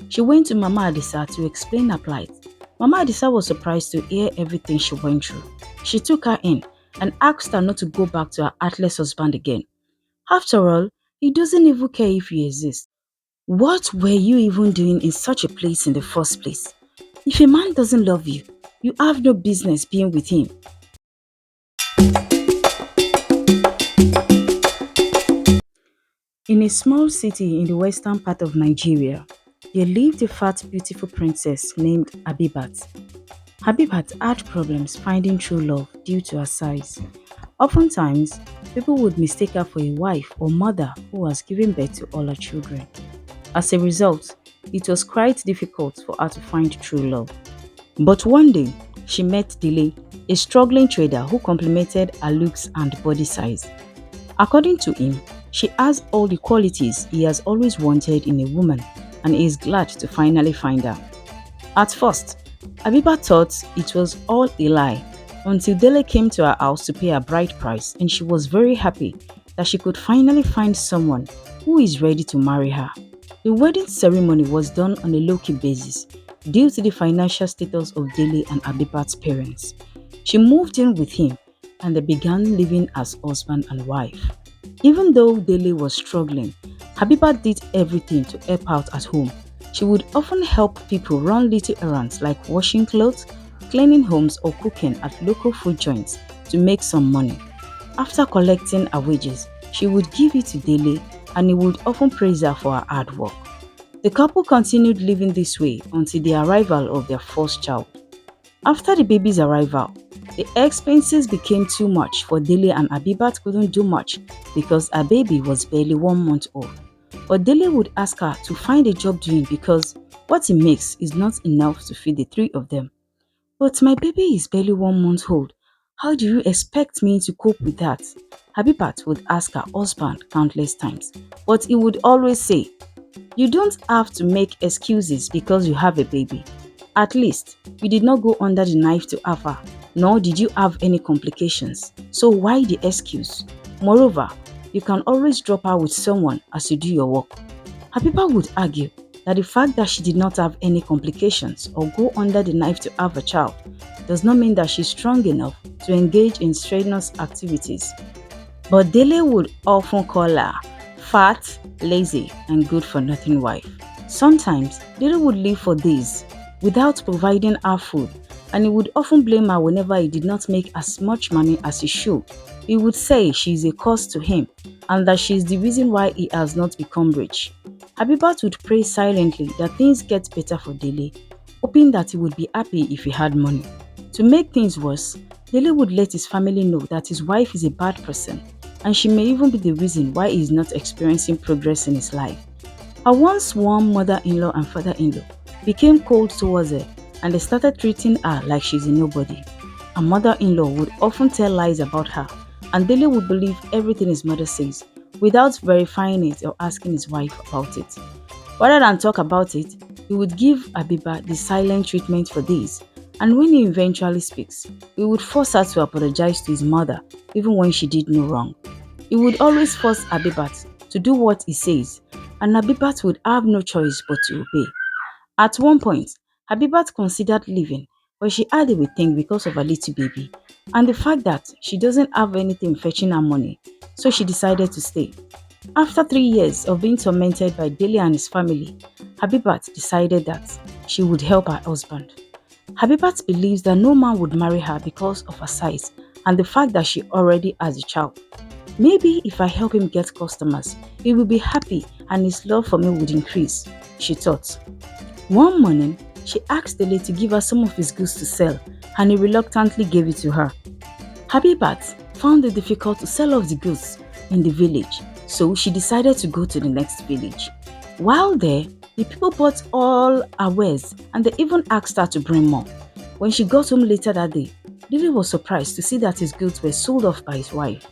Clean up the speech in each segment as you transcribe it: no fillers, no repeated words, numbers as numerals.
She went to Mama Adisa to explain her plight. Mama Adisa was surprised to hear everything she went through. She took her in and asked her not to go back to her heartless husband again. After all, he doesn't even care if you exist. What were you even doing in such a place in the first place? If a man doesn't love you, you have no business being with him. In a small city in the western part of Nigeria, there lived a fat, beautiful princess named Abibat. Abibat had problems finding true love due to her size. Oftentimes, people would mistake her for a wife or mother who was giving birth to all her children. As a result, it was quite difficult for her to find true love. But one day, she met Dele, a struggling trader who complimented her looks and body size. According to him, she has all the qualities he has always wanted in a woman and he is glad to finally find her. At first, Abiba thought it was all a lie until Dele came to her house to pay her bride price and she was very happy that she could finally find someone who is ready to marry her. The wedding ceremony was done on a low-key basis due to the financial status of Dele and Abibat's parents. She moved in with him and they began living as husband and wife. Even though Dele was struggling, Habiba did everything to help out at home. She would often help people run little errands like washing clothes, cleaning homes or cooking at local food joints to make some money. After collecting her wages, she would give it to Dele and he would often praise her for her hard work. The couple continued living this way until the arrival of their first child. After the baby's arrival, the expenses became too much for Dele and Abibat couldn't do much because her baby was barely 1 month old. But Dele would ask her to find a job doing because what he makes is not enough to feed the three of them. But my baby is barely 1 month old. How do you expect me to cope with that? Abibat would ask her husband countless times, but he would always say, you don't have to make excuses because you have a baby. At least, you did not go under the knife to have her, nor did you have any complications. So why the excuse? Moreover, you can always drop her with someone as you do your work. Habiba would argue that the fact that she did not have any complications or go under the knife to have a child does not mean that she's strong enough to engage in strenuous activities. But Dele would often call her fat, lazy, and good for nothing wife. Sometimes, Dele would leave for days without providing her food, and he would often blame her whenever he did not make as much money as he should. He would say she is a cost to him and that she is the reason why he has not become rich. Habibat would pray silently that things get better for Dele, hoping that he would be happy if he had money. To make things worse, Dele would let his family know that his wife is a bad person and she may even be the reason why he is not experiencing progress in his life. Her once warm mother-in-law and father-in-law became cold towards her and they started treating her like she's a nobody. Her mother-in-law would often tell lies about her and Dele would believe everything his mother says without verifying it or asking his wife about it. Rather than talk about it, he would give Abiba the silent treatment for days, and when he eventually speaks, he would force her to apologize to his mother even when she did no wrong. He would always force Abibat to do what he says, and Abibat would have no choice but to obey. At one point, Abibat considered leaving, but she had a rethink because of her little baby and the fact that she doesn't have anything fetching her money, so she decided to stay. After 3 years of being tormented by Dele and his family, Habibat decided that she would help her husband. Habibat believes that no man would marry her because of her size and the fact that she already has a child. Maybe if I help him get customers, he will be happy and his love for me would increase, she thought. One morning, she asked Dele to give her some of his goods to sell and he reluctantly gave it to her. Habibat found it difficult to sell off the goods in the village, so she decided to go to the next village. While there, the people bought all her wares and they even asked her to bring more. When she got home later that day, Dele was surprised to see that his goods were sold off by his wife.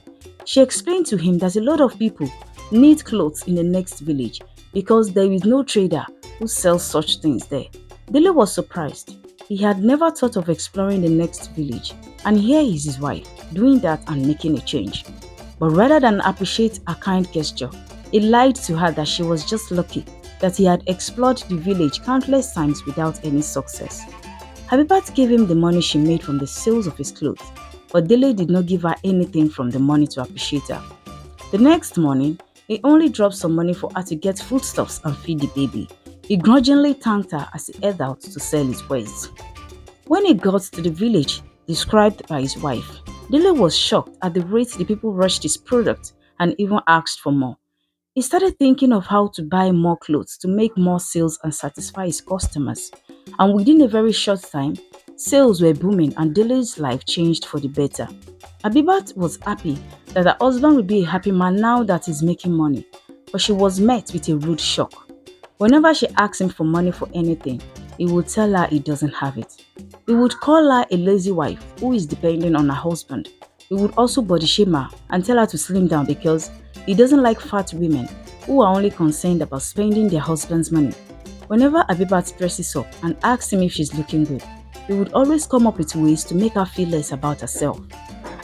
She explained to him that a lot of people need clothes in the next village because there is no trader who sells such things there. Dele was surprised. He had never thought of exploring the next village, and here is his wife doing that and making a change. But rather than appreciate her kind gesture, he lied to her that she was just lucky that he had explored the village countless times without any success. Habibat gave him the money she made from the sales of his clothes, but Dele did not give her anything from the money to appreciate her. The next morning, he only dropped some money for her to get foodstuffs and feed the baby. He grudgingly thanked her as he headed out to sell his wares. When he got to the village described by his wife, Dele was shocked at the rate the people rushed his product and even asked for more. He started thinking of how to buy more clothes to make more sales and satisfy his customers. And within a very short time, sales were booming and Dele's life changed for the better. Abibat was happy that her husband would be a happy man now that he's making money, but she was met with a rude shock. Whenever she asked him for money for anything, he would tell her he doesn't have it. He would call her a lazy wife who is depending on her husband. He would also body shame her and tell her to slim down because he doesn't like fat women who are only concerned about spending their husband's money. Whenever Abibat dresses up and asks him if she's looking good, he would always come up with ways to make her feel less about herself.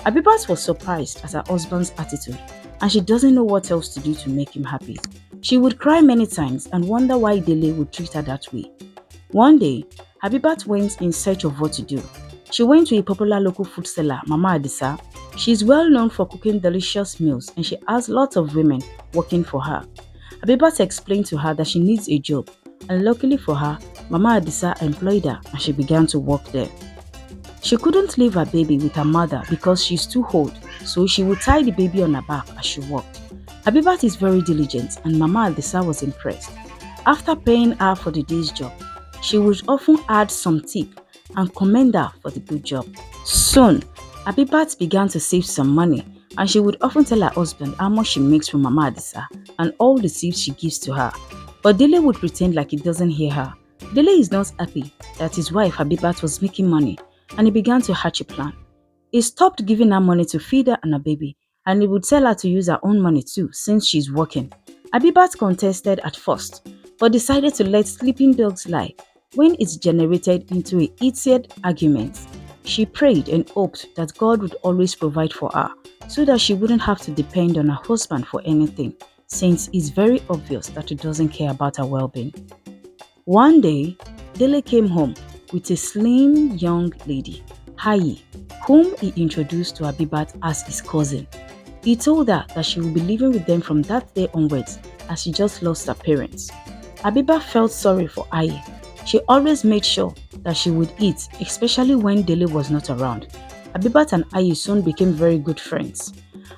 Abibat was surprised at her husband's attitude and she doesn't know what else to do to make him happy. She would cry many times and wonder why Dele would treat her that way. One day, Abibat went in search of what to do. She went to a popular local food seller, Mama Adisa. She is well known for cooking delicious meals and she has lots of women working for her. Abibat explained to her that she needs a job and luckily for her, Mama Adisa employed her and she began to work there. She couldn't leave her baby with her mother because she's too old, so she would tie the baby on her back as she worked. Abibat is very diligent and Mama Adisa was impressed. After paying her for the day's job, she would often add some tip and commend her for the good job. Soon, Abibat began to save some money and she would often tell her husband how much she makes from Mama Adisa and all the tips she gives to her. But Dele would pretend like he doesn't hear her. Dele is not happy that his wife Abibat was making money and he began to hatch a plan. He stopped giving her money to feed her and her baby and he would tell her to use her own money too since she's working. Abibat contested at first but decided to let sleeping dogs lie. When it generated into a heated argument, she prayed and hoped that God would always provide for her so that she wouldn't have to depend on her husband for anything, since it's very obvious that he doesn't care about her well-being. One day, Dele came home with a slim young lady, Hayi, whom he introduced to Abibat as his cousin. He told her that she would be living with them from that day onwards as she just lost her parents. Abibat felt sorry for Hayi. She always made sure that she would eat, especially when Dele was not around. Abibat and Hayi soon became very good friends.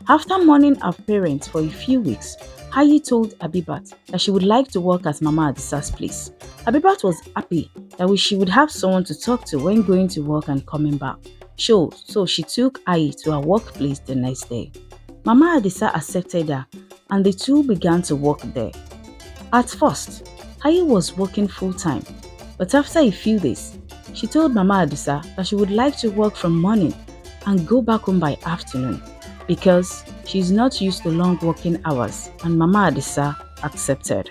After mourning her parents for a few weeks, Hayi told Abibat that she would like to work at Mama Adisa's place. Abibat was happy that she would have someone to talk to when going to work and coming back. So she took Hayi to her workplace the next day. Mama Adisa accepted her and the two began to work there. At first, Hayi was working full-time, but after a few days, she told Mama Adisa that she would like to work from morning and go back home by afternoon because she's not used to long working hours, and Mama Adisa accepted.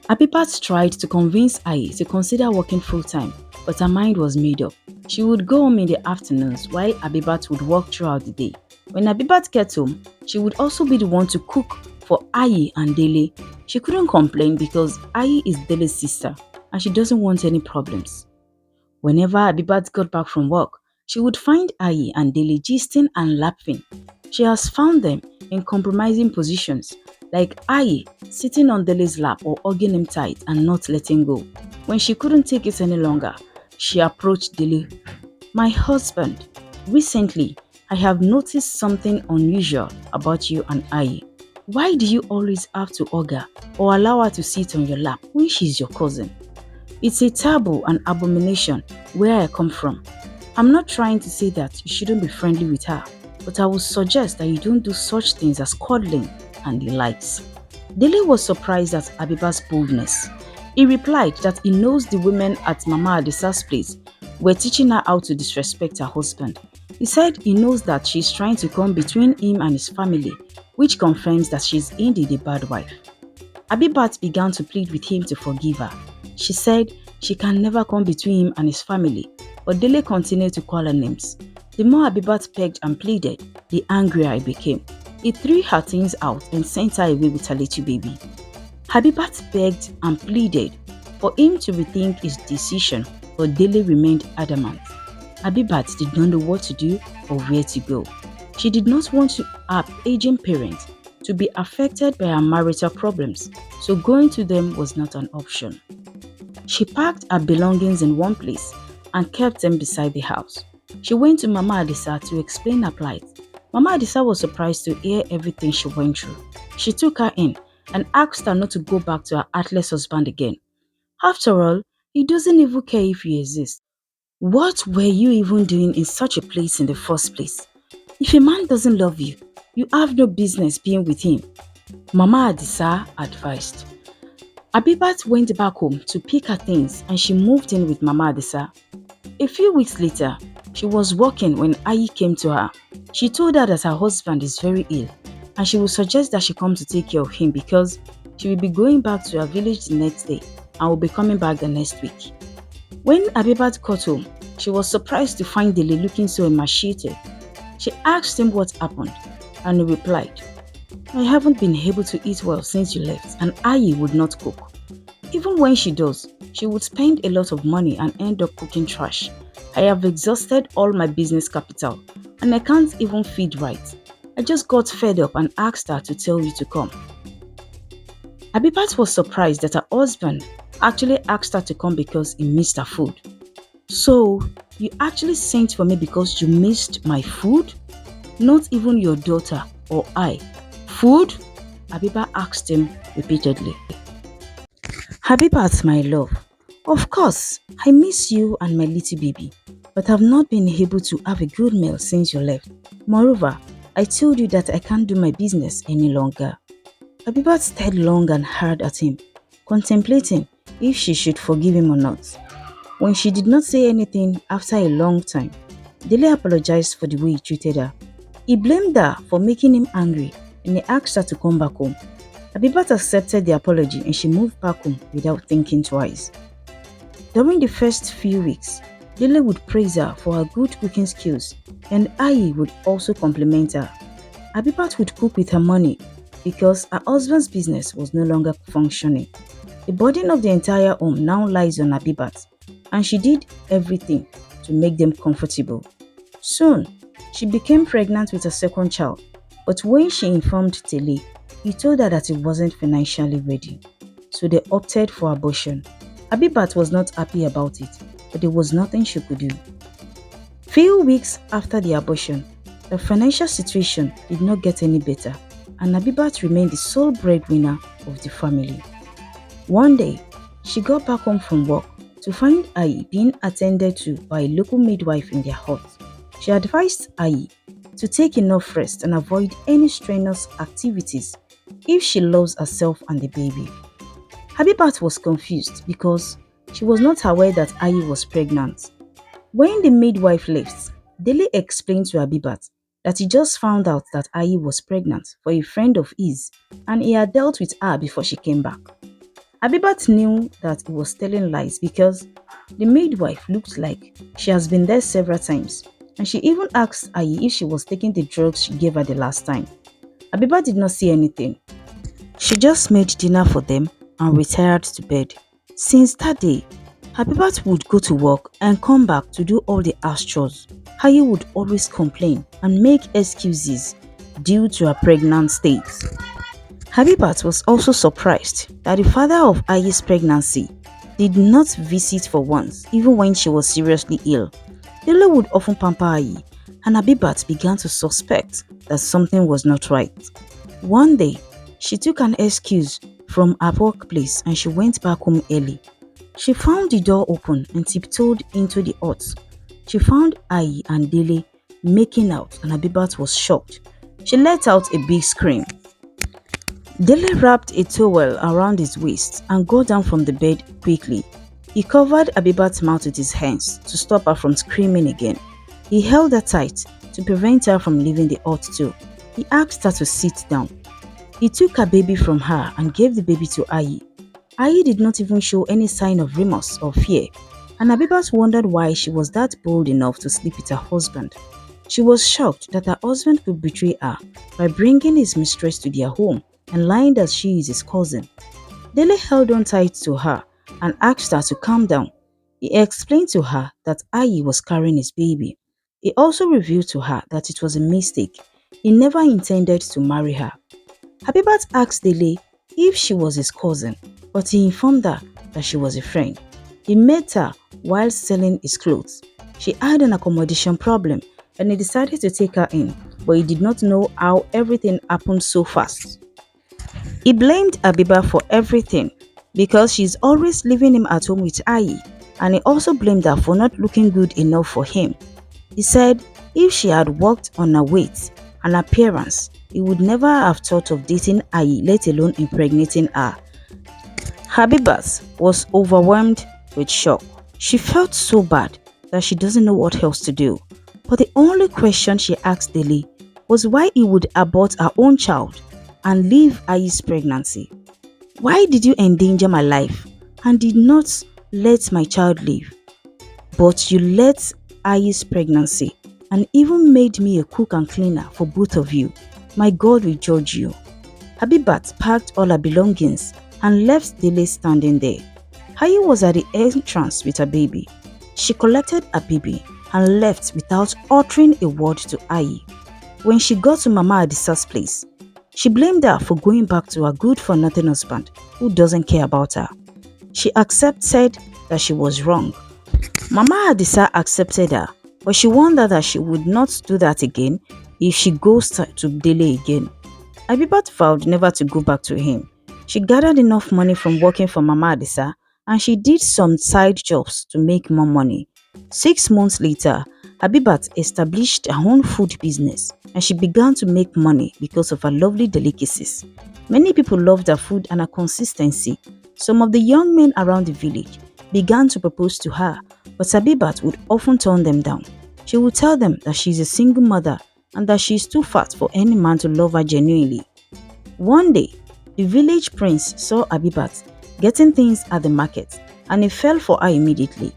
Abibat tried to convince Hayi to consider working full-time, but her mind was made up. She would go home in the afternoons while Abibat would work throughout the day. When Abibat gets home, she would also be the one to cook for Hayi and Dele. She couldn't complain because Hayi is Dele's sister and she doesn't want any problems. Whenever Abibat got back from work, she would find Hayi and Dele gisting and laughing. She has found them in compromising positions, like Hayi sitting on Dele's lap or hugging him tight and not letting go. When she couldn't take it any longer, she approached Dele. "My husband, recently I have noticed something unusual about you and Hayi. Why do you always have to hug her or allow her to sit on your lap when she's your cousin? It's a taboo and abomination where I come from. I'm not trying to say that you shouldn't be friendly with her, but I would suggest that you don't do such things as cuddling and the likes." Dele was surprised at Abibat's boldness. He replied that he knows the women at Mama Adisa's place were teaching her how to disrespect her husband. He said he knows that she's trying to come between him and his family, which confirms that she's indeed a bad wife. Abibat began to plead with him to forgive her. She said she can never come between him and his family, but Dele continued to call her names. The more Abibat begged and pleaded, the angrier he became. He threw her things out and sent her away with her little baby. Habibat begged and pleaded for him to rethink his decision, but Dele remained adamant. Abibat did not know what to do or where to go. She did not want her aging parents to be affected by her marital problems, so going to them was not an option. She packed her belongings in one place and kept them beside the house. She went to Mama Adisa to explain her plight. Mama Adisa was surprised to hear everything she went through. She took her in and asked her not to go back to her heartless husband again. After all, he doesn't even care if you exist. What were you even doing in such a place in the first place? If a man doesn't love you, you have no business being with him, Mama Adisa advised. Abibat went back home to pick her things and she moved in with Mama Adisa. A few weeks later, she was working when Ayi came to her. She told her that her husband is very ill and she would suggest that she come to take care of him because she will be going back to her village the next day and will be coming back the next week. When Abibat got home, she was surprised to find Dele looking so emaciated. She asked him what happened and he replied, I haven't been able to eat well since you left and Ayi would not cook. Even when she does, she would spend a lot of money and end up cooking trash. I have exhausted all my business capital and I can't even feed right. I just got fed up and asked her to tell you to come. Abibat was surprised that her husband actually asked her to come because he missed her food. So, you actually sent for me because you missed my food? Not even your daughter or I. Food? Abiba asked him repeatedly. Habibat, my love, of course, I miss you and my little baby, but I've not been able to have a good meal since you left. Moreover, I told you that I can't do my business any longer. Habibat stared long and hard at him, contemplating if she should forgive him or not. When she did not say anything after a long time, Dele apologized for the way he treated her. He blamed her for making him angry and he asked her to come back home. Abibat accepted the apology and she moved back home without thinking twice. During the first few weeks, Dele would praise her for her good cooking skills and Ayi would also compliment her. Abibat would cook with her money because her husband's business was no longer functioning. The burden of the entire home now lies on Abibat and she did everything to make them comfortable. Soon, she became pregnant with a second child, but when she informed Dele, he told her that he wasn't financially ready, so they opted for abortion. Abibat was not happy about it, but there was nothing she could do. Few weeks after the abortion, the financial situation did not get any better, and Abibat remained the sole breadwinner of the family. One day, she got back home from work to find Ayi being attended to by a local midwife in their hut. She advised Ayi to take enough rest and avoid any strenuous activities if she loves herself and the baby. Habibat was confused because she was not aware that Ayi was pregnant. When the midwife left, Dele explained to Habibat that he just found out that Ayi was pregnant for a friend of his and he had dealt with her before she came back. Abibat knew that he was telling lies because the midwife looked like she has been there several times and she even asked Ayi if she was taking the drugs she gave her the last time. Abibat did not say anything. She just made dinner for them and retired to bed. Since that day, Abibat would go to work and come back to do all the house chores. Ayi would always complain and make excuses due to her pregnant state. Habibat was also surprised that the father of Ayi's pregnancy did not visit for once, even when she was seriously ill. Dele would often pamper Ayi, and Abibat began to suspect that something was not right. One day, she took an excuse from her workplace and she went back home early. She found the door open and tiptoed into the hut. She found Ayi and Dele making out and Abibat was shocked. She let out a big scream. Dele wrapped a towel around his waist and got down from the bed quickly. He covered Abibat's mouth with his hands to stop her from screaming again. He held her tight to prevent her from leaving the hut too. He asked her to sit down. He took her baby from her and gave the baby to Ayi. Ayi did not even show any sign of remorse or fear, and Abibat wondered why she was that bold enough to sleep with her husband. She was shocked that her husband could betray her by bringing his mistress to their home and lying that she is his cousin. Dele held on tight to her and asked her to calm down. He explained to her that Ayi was carrying his baby. He also revealed to her that it was a mistake. He never intended to marry her. Habibat asked Dele if she was his cousin, but he informed her that she was a friend. He met her while selling his clothes. She had an accommodation problem and he decided to take her in, but he did not know how everything happened so fast. He blamed Abiba for everything because she's always leaving him at home with Ayi, and he also blamed her for not looking good enough for him. He said if she had worked on her weight and appearance, he would never have thought of dating Ayi, let alone impregnating her. Habibat was overwhelmed with shock. She felt so bad that she doesn't know what else to do. But the only question she asked Dele was why he would abort her own child and leave Ayi's pregnancy. Why did you endanger my life and did not let my child live? But you let Ayi's pregnancy and even made me a cook and cleaner for both of you. My God will judge you. Habibat packed all her belongings and left Dele standing there. Ayi was at the entrance with her baby. She collected her baby and left without uttering a word to Ayi. When she got to Mama Adisa's place, she blamed her for going back to her good-for-nothing husband who doesn't care about her. She accepted that she was wrong. Mama Adisa accepted her, but she warned her that she would not do that again if she goes to Dele again. Abibat vowed never to go back to him. She gathered enough money from working for Mama Adisa and she did some side jobs to make more money. 6 months later, Abibat established her own food business and she began to make money because of her lovely delicacies. Many people loved her food and her consistency. Some of the young men around the village began to propose to her, but Abibat would often turn them down. She would tell them that she is a single mother and that she is too fat for any man to love her genuinely. One day, the village prince saw Abibat getting things at the market and he fell for her immediately.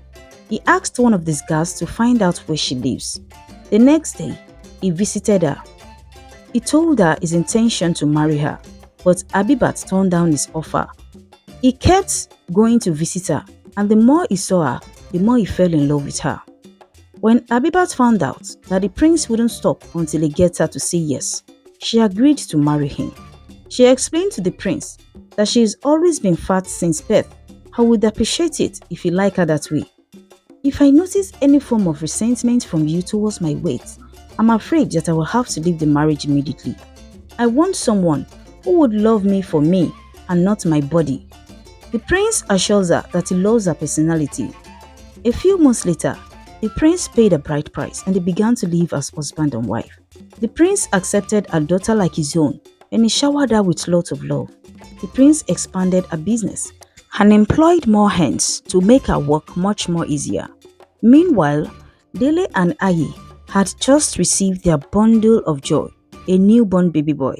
He asked one of these guards to find out where she lives. The next day, he visited her. He told her his intention to marry her, but Abibat turned down his offer. He kept going to visit her, and the more he saw her, the more he fell in love with her. When Abibat found out that the prince wouldn't stop until he gets her to say yes, she agreed to marry him. She explained to the prince that she has always been fat since birth. I would appreciate it if you like her that way. If I notice any form of resentment from you towards my weight, I'm afraid that I will have to leave the marriage immediately. I want someone who would love me for me and not my body. The prince assures her that he loves her personality. A few months later, the prince paid a bride price and they began to live as husband and wife. The prince accepted her daughter like his own and he showered her with lots of love. The prince expanded her business and employed more hands to make her work much more easier. Meanwhile, Dele and Ayi had just received their bundle of joy, a newborn baby boy.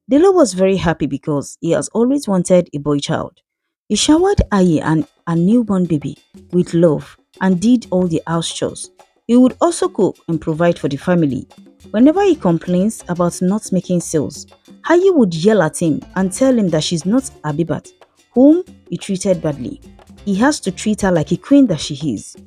Dele was very happy because he has always wanted a boy child. He showered Ayi and a newborn baby with love and did all the house chores. He would also cook and provide for the family. Whenever he complains about not making sales, Ayi would yell at him and tell him that she's not Abibat, whom he treated badly. He has to treat her like a queen that she is.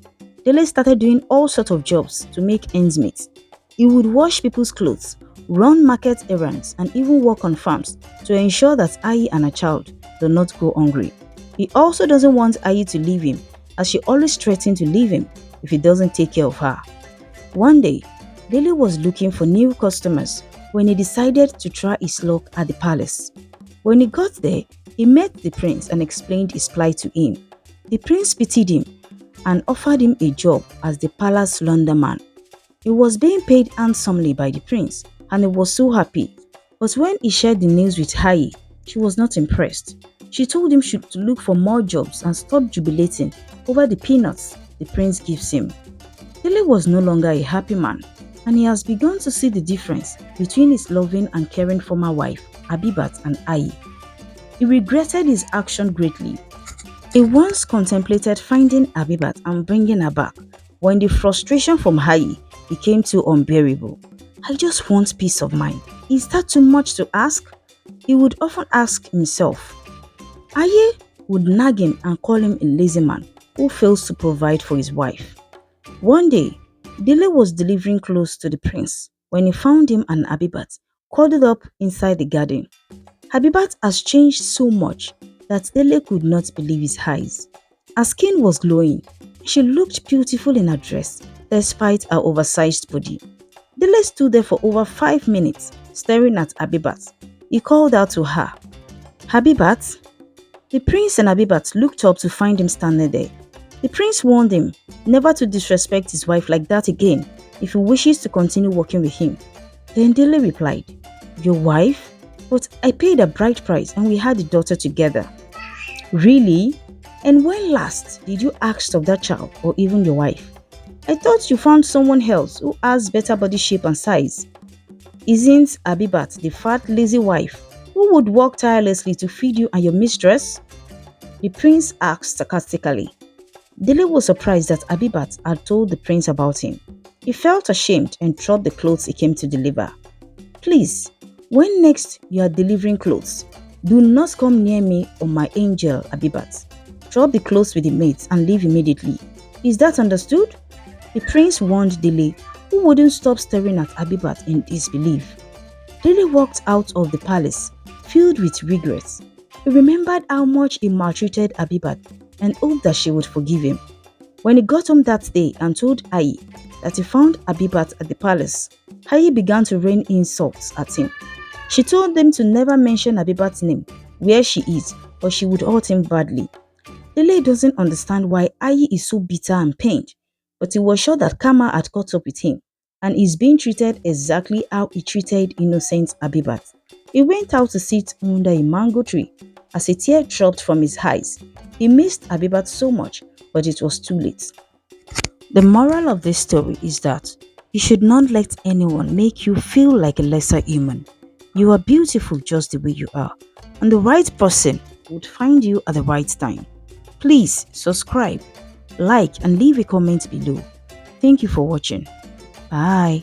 Dele started doing all sorts of jobs to make ends meet. He would wash people's clothes, run market errands, and even work on farms to ensure that Ayi and her child do not go hungry. He also doesn't want Ayi to leave him, as she always threatened to leave him if he doesn't take care of her. One day, Dele was looking for new customers when he decided to try his luck at the palace. When he got there, he met the prince and explained his plight to him. The prince pitied him and offered him a job as the palace launderman. He was being paid handsomely by the prince and he was so happy. But when he shared the news with Ayi, she was not impressed. She told him to look for more jobs and stop jubilating over the peanuts the prince gives him. Dele was no longer a happy man and he has begun to see the difference between his loving and caring former wife, Abibat, and Ayi. He regretted his action greatly. He once contemplated finding Abibat and bringing her back when the frustration from Ayi became too unbearable. I just want peace of mind. Is that too much to ask? He would often ask himself, Ayi would nag him and call him a lazy man who fails to provide for his wife. One day, Dele was delivering clothes to the prince when he found him and Abibat cuddled up inside the garden. Abibat has changed so much that Dele could not believe his eyes. Her skin was glowing. She looked beautiful in her dress despite her oversized body. Dele stood there for over 5 minutes staring at Abibat. He called out to her, "Abibat?" The prince and Abibat looked up to find him standing there. The prince warned him never to disrespect his wife like that again if he wishes to continue working with him. Then Dele replied, "Your wife? But I paid a bride price and we had a daughter together." "Really? And when last did you ask of that child or even your wife? I thought you found someone else who has better body shape and size. Isn't Abibat the fat, lazy wife who would work tirelessly to feed you and your mistress?" The prince asked sarcastically. Dele was surprised that Abibat had told the prince about him. He felt ashamed and dropped the clothes he came to deliver. "Please, when next you are delivering clothes, do not come near me or my angel, Abibat. Drop the clothes with the maids and leave immediately. Is that understood?" The prince warned Dele, who wouldn't stop staring at Abibat in disbelief. Dele walked out of the palace, filled with regrets. He remembered how much he maltreated Abibat and hoped that she would forgive him. When he got home that day and told Ayi that he found Abibat at the palace, Ayi began to rain insults at him. She told them to never mention Abibat's name, where she is, or she would hurt him badly. Dele doesn't understand why Ayi is so bitter and pained, but he was sure that karma had caught up with him and is being treated exactly how he treated innocent Abibat. He went out to sit under a mango tree. As a tear dropped from his eyes, he missed Abibat so much, but it was too late. The moral of this story is that you should not let anyone make you feel like a lesser human. You are beautiful just the way you are, and the right person would find you at the right time. Please subscribe, like, and leave a comment below. Thank you for watching. Bye.